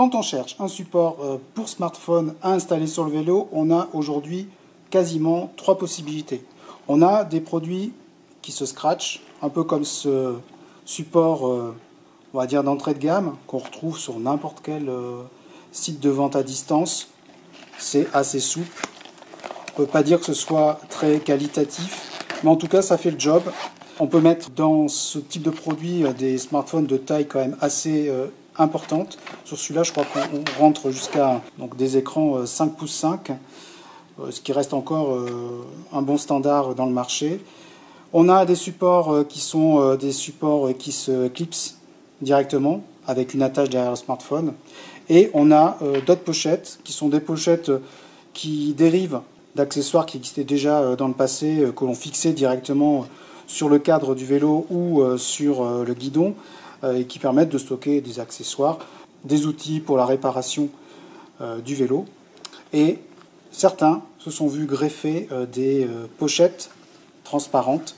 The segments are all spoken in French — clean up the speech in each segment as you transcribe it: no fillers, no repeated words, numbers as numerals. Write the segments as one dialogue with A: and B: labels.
A: quand on cherche un support pour smartphone à installer sur le vélo, on a aujourd'hui quasiment 3 possibilités. On a des produits qui se scratchent, un peu comme ce support, on va dire, d'entrée de gamme, qu'on retrouve sur n'importe quel site de vente à distance. C'est assez souple. On ne peut pas dire que ce soit très qualitatif, mais en tout cas, ça fait le job. On peut mettre dans ce type de produit des smartphones de taille quand même assez importante. Sur celui-là, je crois qu'on rentre jusqu'à des écrans 5 pouces 5, ce qui reste encore un bon standard dans le marché. On a des supports qui sont des supports qui se clipsent directement avec une attache derrière le smartphone. Et on a d'autres pochettes qui sont des pochettes qui dérivent d'accessoires qui existaient déjà dans le passé, que l'on fixait directement sur le cadre du vélo ou sur le guidon, et qui permettent de stocker des accessoires, des outils pour la réparation du vélo. Et certains se sont vus greffer des pochettes transparentes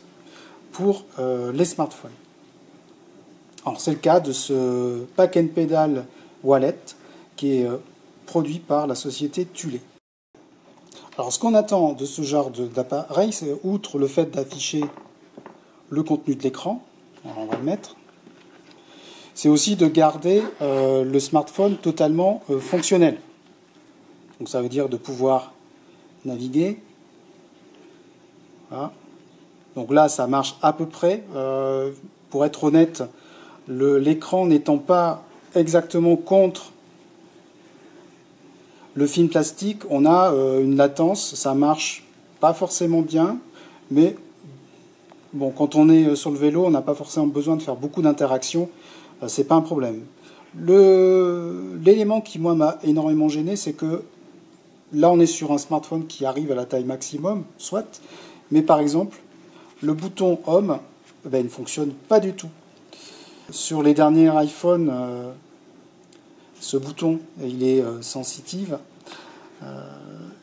A: pour les smartphones. Alors c'est le cas de ce Pack and Pedal Wallet qui est produit par la société Thule. Alors ce qu'on attend de ce genre d'appareil, c'est outre le fait d'afficher le contenu de l'écran, on va le mettre, c'est aussi de garder le smartphone totalement fonctionnel. Donc ça veut dire de pouvoir naviguer. Voilà. Donc là ça marche à peu près. Pour être honnête, l'écran n'étant pas exactement contre le film plastique, on a une latence, ça marche pas forcément bien, mais bon, quand on est sur le vélo, on n'a pas forcément besoin de faire beaucoup d'interactions, c'est pas un problème. L'élément qui moi m'a énormément gêné, c'est que là on est sur un smartphone qui arrive à la taille maximum, soit, mais par exemple, le bouton Home, il ne fonctionne pas du tout. Sur les derniers iPhones, ce bouton, il est sensitive.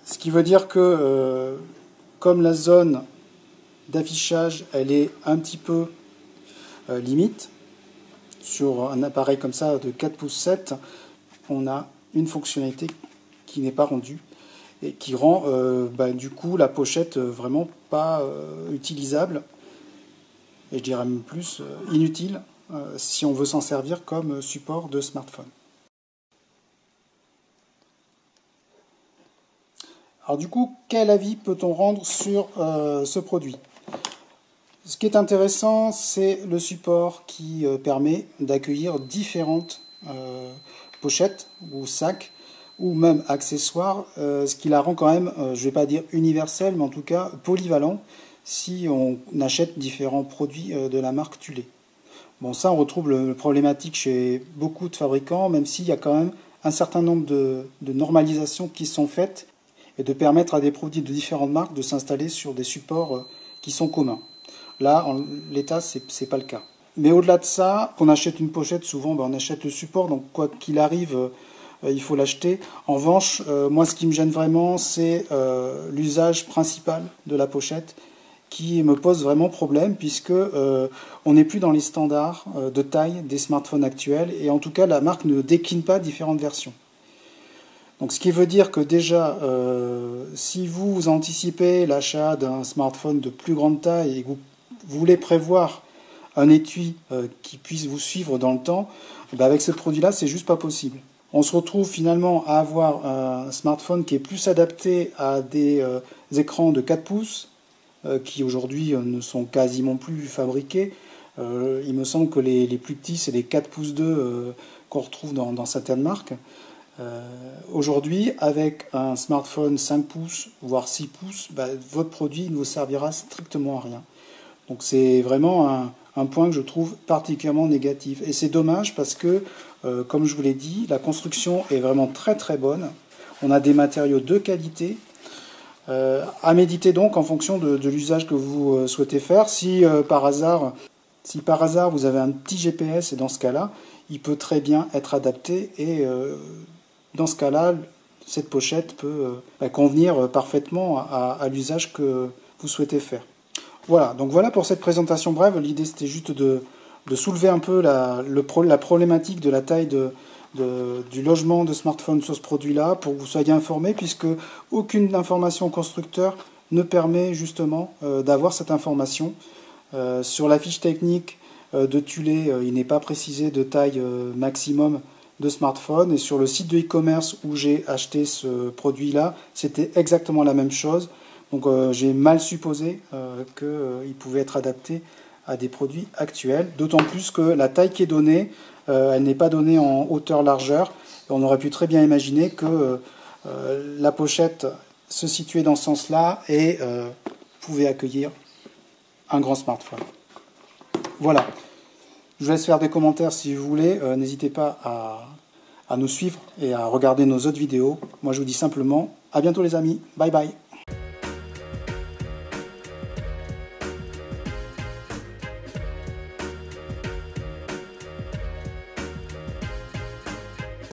A: Ce qui veut dire que, comme la zone d'affichage, elle est un petit peu limite, sur un appareil comme ça de 4 pouces 7, on a une fonctionnalité qui n'est pas rendue et qui rend du coup la pochette vraiment pas utilisable, et je dirais même plus inutile si on veut s'en servir comme support de smartphone. Alors du coup, quel avis peut-on rendre sur ce produit ? Ce qui est intéressant, c'est le support qui permet d'accueillir différentes pochettes ou sacs ou même accessoires, ce qui la rend quand même, je ne vais pas dire universelle, mais en tout cas polyvalent si on achète différents produits de la marque Thule. Bon, ça, on retrouve le problématique chez beaucoup de fabricants, même s'il y a quand même un certain nombre de normalisations qui sont faites et de permettre à des produits de différentes marques de s'installer sur des supports qui sont communs. Là, en l'état, c'est pas le cas. Mais au-delà de ça, quand on achète une pochette, souvent on achète le support, donc quoi qu'il arrive, il faut l'acheter. En revanche, moi ce qui me gêne vraiment, c'est l'usage principal de la pochette, qui me pose vraiment problème, puisque on n'est plus dans les standards de taille des smartphones actuels, et en tout cas la marque ne décline pas différentes versions. Donc ce qui veut dire que déjà, si vous anticipez l'achat d'un smartphone de plus grande taille et que vous voulez prévoir un étui qui puisse vous suivre dans le temps, avec ce produit-là, c'est juste pas possible. On se retrouve finalement à avoir un smartphone qui est plus adapté à des écrans de 4 pouces, qui aujourd'hui ne sont quasiment plus fabriqués. Il me semble que les plus petits, c'est les 4 pouces 2 qu'on retrouve dans certaines marques. Aujourd'hui, avec un smartphone 5 pouces, voire 6 pouces, votre produit ne vous servira strictement à rien. Donc c'est vraiment un point que je trouve particulièrement négatif. Et c'est dommage parce que, comme je vous l'ai dit, la construction est vraiment très très bonne. On a des matériaux de qualité. À méditer donc en fonction de l'usage que vous souhaitez faire. Si par hasard vous avez un petit GPS, et dans ce cas-là, il peut très bien être adapté, et dans ce cas-là, cette pochette peut convenir parfaitement à l'usage que vous souhaitez faire. Voilà, donc voilà pour cette présentation brève. L'idée c'était juste de soulever un peu la problématique de la taille de du logement de smartphone sur ce produit-là pour que vous soyez informés, puisque aucune information au constructeur ne permet justement d'avoir cette information. Sur la fiche technique de Thulé, il n'est pas précisé de taille maximum de smartphone, et sur le site de e-commerce où j'ai acheté ce produit-là, c'était exactement la même chose. Donc j'ai mal supposé qu'il pouvait être adapté à des produits actuels, d'autant plus que la taille qui est donnée, elle n'est pas donnée en hauteur-largeur. On aurait pu très bien imaginer que la pochette se situait dans ce sens-là et pouvait accueillir un grand smartphone. Voilà. Je vous laisse faire des commentaires si vous voulez. N'hésitez pas à nous suivre et à regarder nos autres vidéos. Moi, je vous dis simplement à bientôt les amis. Bye bye.